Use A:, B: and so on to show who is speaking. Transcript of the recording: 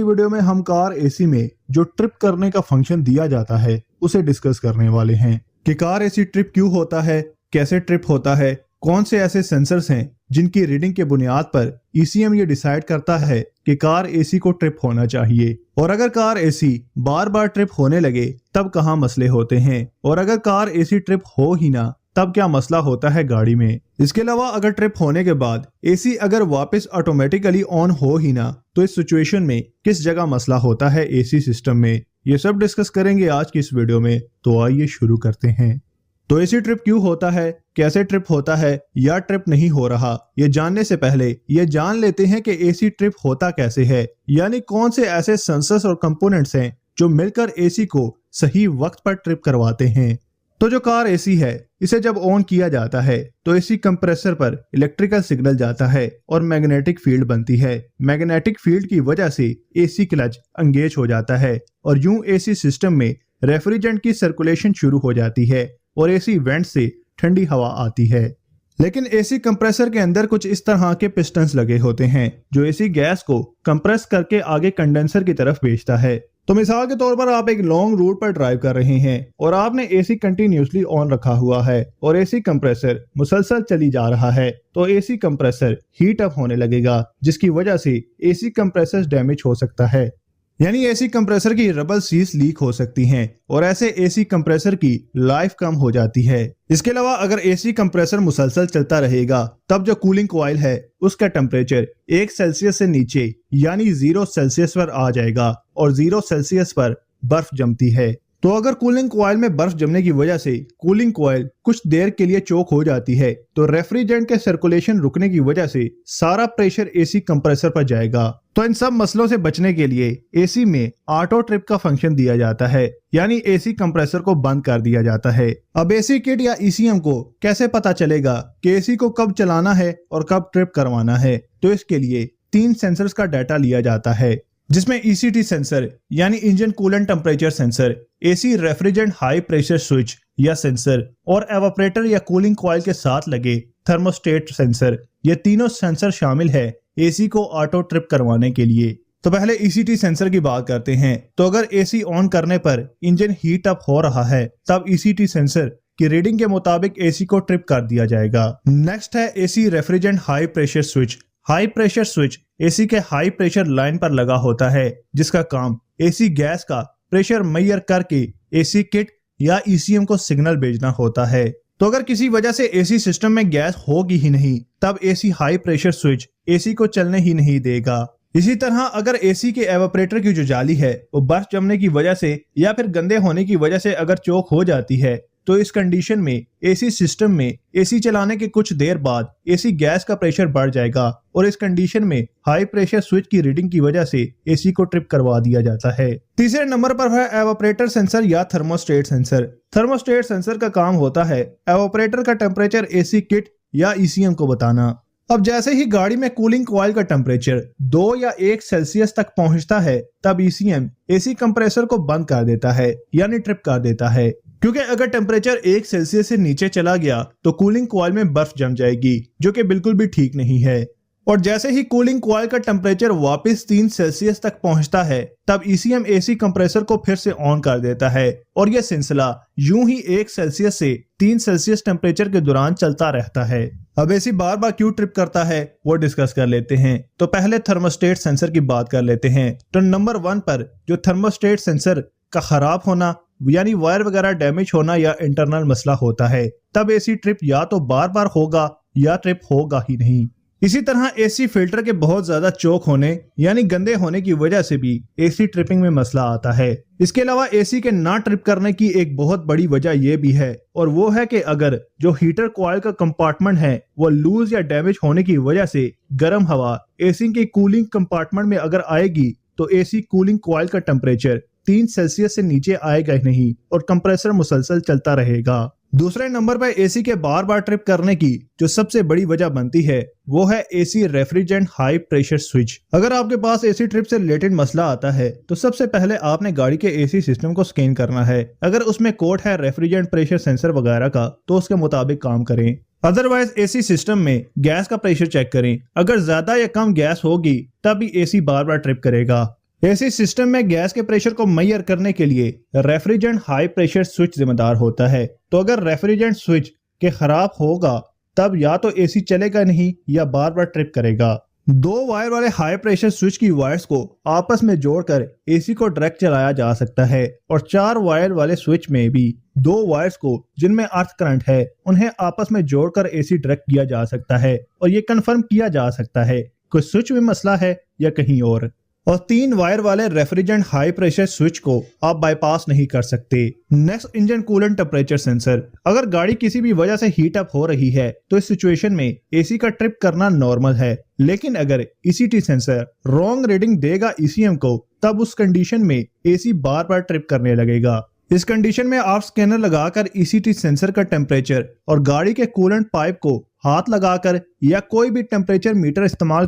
A: Video में हम car AC में जो ट्रिप करने का फंक्शन दिया जाता है उसे डिस्कस करने वाले हैं कि कार एसी ट्रिप क्यों होता है, कैसे ट्रिप होता है, कौन से ऐसे सेंसर्स हैं जिनकी रीडिंग के बुनियाद पर ECM ये डिसाइड करता है कि कार एसी को ट्रिप होना चाहिए, और अगर कार एसी बार बार ट्रिप होने लगे तब कहाँ मसले होते हैं, और अगर कार एसी ट्रिप हो ही ना तब क्या मसला होता है गाड़ी में। इसके अलावा अगर ट्रिप होने के बाद एसी अगर वापस ऑटोमेटिकली ऑन हो ही ना तो इस सिचुएशन में किस जगह मसला होता है एसी सिस्टम में, ये सब डिस्कस करेंगे आज की इस वीडियो में। तो आइए शुरू करते हैं। तो एसी ट्रिप क्यों होता है, कैसे ट्रिप होता है या ट्रिप नहीं हो रहा, ये जानने से पहले ये जान लेते हैं कि एसी ट्रिप होता कैसे है, यानी कौन से ऐसे सेंसर्स और कंपोनेंट्स हैं जो मिलकर एसी को सही वक्त पर ट्रिप करवाते हैं। तो जो कार एसी है इसे जब ऑन किया जाता है तो एसी कंप्रेसर पर इलेक्ट्रिकल सिग्नल जाता है और मैग्नेटिक फील्ड बनती है। मैग्नेटिक फील्ड की वजह से एसी क्लच एंगेज हो जाता है और यूं एसी सिस्टम में रेफ्रिजरेंट की सर्कुलेशन शुरू हो जाती है और एसी वेंट से ठंडी हवा आती है। लेकिन एसी कंप्रेसर के अंदर कुछ इस तरह के पिस्टन्स लगे होते हैं जो एसी गैस को कंप्रेस करके आगे कंडेंसर की तरफ भेजता है। तो मिसाल के तौर पर आप एक लॉन्ग रूट पर ड्राइव कर रहे हैं और आपने एसी कंटिन्यूसली ऑन रखा हुआ है और एसी कंप्रेसर मुसलसल चली जा रहा है, तो एसी कंप्रेसर हीट अप होने लगेगा जिसकी वजह से एसी कंप्रेसर डैमेज हो सकता है, यानी एसी कंप्रेसर की रबल सील्स लीक हो सकती हैं और ऐसे एसी कंप्रेसर की लाइफ कम हो जाती है। इसके अलावा अगर एसी कंप्रेसर मुसलसल चलता रहेगा तब जो कूलिंग कॉइल है उसका टेम्परेचर 1 सेल्सियस से नीचे यानी 0 सेल्सियस पर आ जाएगा और 0 सेल्सियस पर बर्फ जमती है। तो अगर कूलिंग कॉइल में बर्फ जमने की वजह से कूलिंग कॉइल कुछ देर के लिए चोक हो जाती है तो रेफ्रिजरेंट के सर्कुलेशन रुकने की वजह से सारा प्रेशर एसी कंप्रेसर पर जाएगा। तो इन सब मसलों से बचने के लिए एसी में ऑटो ट्रिप का फंक्शन दिया जाता है, यानी एसी कंप्रेसर को बंद कर दिया जाता है। अब एसी किट या ECM को कैसे पता चलेगा कि एसी को कब चलाना है और कब ट्रिप करवाना है, तो इसके लिए 3 सेंसर्स का डाटा लिया जाता है जिसमें ECT सेंसर यानी engine coolant temperature sensor, AC refrigerant high pressure switch या सेंसर और एवापोरेटर या कूलिंग कॉइल के साथ लगे थर्मोस्टेट सेंसर, ये तीनों सेंसर शामिल है एसी को ऑटो ट्रिप करवाने के लिए। तो पहले ECT सेंसर की बात करते हैं। तो अगर एसी ऑन करने पर इंजन हीट अप हो रहा है तब ECT सेंसर की रीडिंग के मुताबिक एसी को ट्रिप कर दिया जाएगा। नेक्स्ट है AC refrigerant high pressure switch. High pressure switch AC के हाई प्रेशर लाइन पर लगा होता है जिसका काम एसी गैस का प्रेशर मेजर करके एसी किट या ECM को सिग्नल भेजना होता है। तो अगर किसी वजह से एसी सिस्टम में गैस होगी ही नहीं तब AC high pressure switch AC को चलने ही नहीं देगा। इसी तरह अगर एसी के एवापोरेटर की जो जाली है वो बर्फ जमने की वजह से या फिर गंदे होने की वजह से अगर चोक हो जाती है तो इस कंडीशन में एसी सिस्टम में एसी चलाने के कुछ देर बाद एसी गैस का प्रेशर बढ़ जाएगा और इस कंडीशन में हाई प्रेशर स्विच की रीडिंग की वजह से एसी को ट्रिप करवा दिया जाता है। तीसरे नंबर पर है एवापोरेटर सेंसर या थर्मोस्टेट सेंसर। थर्मोस्टेट सेंसर का काम होता है एवापोरेटर का टेम्परेचर एसी किट या ECM को बताना। अब जैसे ही गाड़ी में कूलिंग कॉइल का टेम्परेचर 2 या 1 सेल्सियस तक पहुंचता है तब ECM एसी कंप्रेसर को बंद कर देता है यानी ट्रिप कर देता है, क्योंकि अगर टेम्परेचर 1 सेल्सियस से नीचे चला गया तो कूलिंग कॉइल में बर्फ जम जाएगी जो कि बिल्कुल भी ठीक नहीं है। और जैसे ही कूलिंग कॉइल का टेम्परेचर वापस 3 सेल्सियस तक पहुंचता है तब ECM एसी कंप्रेसर को फिर से ऑन कर देता है और यह सिलसिला यूं ही 1 सेल्सियस से 3 सेल्सियस टेम्परेचर के दौरान चलता रहता है। अब एसी बार बार क्यों ट्रिप करता है वो डिस्कस कर लेते हैं। तो पहले थर्मोस्टेट सेंसर की बात कर लेते हैं। तो नंबर 1 पर जो थर्मोस्टेट सेंसर का खराब होना यानी वायर वगैरह डैमेज होना या इंटरनल मसला होता है तब एसी ट्रिप या तो बार बार होगा या ट्रिप होगा ही नहीं। इसी तरह एसी फिल्टर के बहुत ज्यादा चोक होने यानी गंदे होने की वजह से भी एसी ट्रिपिंग में मसला आता है। इसके अलावा एसी के ना ट्रिप करने की एक बहुत बड़ी वजह यह भी है और वो है कि अगर जो हीटर कॉइल का कंपार्टमेंट है वो लूज या डैमेज होने की वजह से गर्म हवा एसी के कूलिंग कंपार्टमेंट में अगर आएगी तो एसी कूलिंग कॉइल का टेम्परेचर 3 सेल्सियस से नीचे आएगा ही नहीं और कंप्रेसर मुसलसल चलता रहेगा। दूसरे नंबर पर एसी के बार बार ट्रिप करने की जो सबसे बड़ी वजह बनती है वो है AC refrigerant high pressure switch. अगर आपके पास एसी ट्रिप से रिलेटेड मसला आता है तो सबसे पहले आपने गाड़ी के एसी सिस्टम को स्कैन करना है। अगर उसमें कोड है रेफ्रिजरेंट प्रेशर सेंसर वगैरह का तो उसके मुताबिक काम करें। अदरवाइज एसी सिस्टम में गैस का प्रेशर चेक करें। अगर ज्यादा या कम गैस होगी तब भी एसी बार बार ट्रिप करेगा। एसी सिस्टम में गैस के प्रेशर को मेजर करने के लिए रेफ्रिजरेंट हाई प्रेशर स्विच जिम्मेदार होता है। तो अगर रेफ्रिजरेंट स्विच के खराब होगा तब या तो एसी चलेगा नहीं या बार बार ट्रिप करेगा। 2 वायर वाले हाई प्रेशर स्विच की वायर्स को आपस में जोड़कर एसी को डायरेक्ट चलाया जा सकता है और 4 वायर वाले स्विच में भी 2 वायर्स को जिनमें अर्थ करंट है उन्हें आपस में जोड़कर एसी डायरेक्ट किया जा सकता है और ये कंफर्म किया जा सकता है कोई स्विच में मसला है या कहीं और 3 वायर वाले रेफ्रिजरेंट हाई प्रेशर स्विच को आप बाईपास नहीं कर सकते। Next, engine coolant temperature sensor. अगर गाड़ी किसी भी वजह से हीट अप हो रही है तो इस सिचुएशन में एसी का ट्रिप करना नॉर्मल है, लेकिन अगर ईसीटी सेंसर रॉन्ग रीडिंग देगा ईसीएम को तब उस कंडीशन में एसी बार बार ट्रिप करने लगेगा। इस कंडीशन में आप स्कैनर लगाकर ईसीटी सेंसर का टेम्परेचर और गाड़ी के कूलेंट पाइप को हाथ लगाकर या कोई भी टेम्परेचर मीटर इस्तेमाल